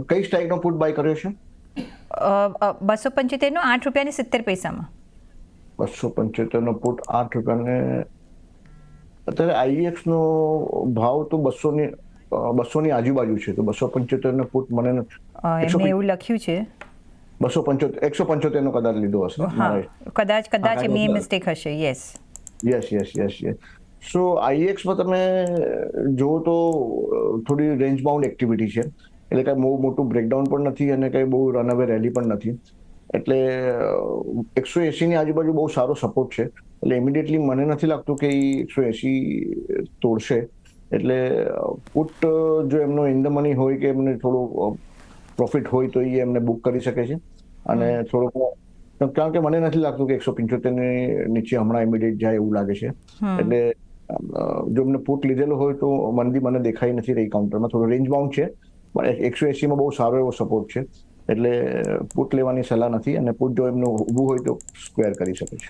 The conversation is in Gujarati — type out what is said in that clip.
કઈ સ્ટ્રાઇકનો પુટ બાય કર્યો છે? 275નો 8 રૂપિયા ને 70 પૈસામાં. 275નો પુટ 8 રૂપિયાને. અત્યારે આઈએક્સ નો ભાવ તો 200ની આજુબાજુ છે, તો 275નો પુટ મને એમને એવું લખ્યું છે 175 નો કદાચ લીધો હશે. કદાચ એમની મિસ્ટેક હશે. યસ. સો આઈએક્સમાં તમે જુઓ તો થોડી રેન્જ બાઉન્ડ એક્ટિવિટી છે, એટલે કાંઈ બહુ મોટું બ્રેકડાઉન પણ નથી અને કાંઈ બહુ રનઅવે રેલી પણ નથી, એટલે 180ની આજુબાજુ બહુ સારો સપોર્ટ છે. એટલે ઇમિડિયેટલી મને નથી લાગતું કે એ 180 તોડશે. એટલે પુટ જો એમનો ઇન ધ મની હોય કે એમને થોડું પ્રોફિટ હોય તો એ એમને બુક કરી શકે છે. અને થોડુંક, કારણ કે મને નથી લાગતું કે 175ની નીચે હમણાં ઇમિડિયેટ જાય એવું લાગે છે. એટલે જો એમને પુટ લીધેલો હોય તો મંદી મને દેખાઈ નથી રહી કાઉન્ટરમાં. થોડો રેન્જ બાઉન્ડ છે, પણ 180માં બહુ સારો એવો સપોર્ટ છે, એટલે પુટ લેવાની સલાહ નથી. અને પુટ જો એમનું ઊભું હોય તો સ્ક્વેર કરી શકે છે.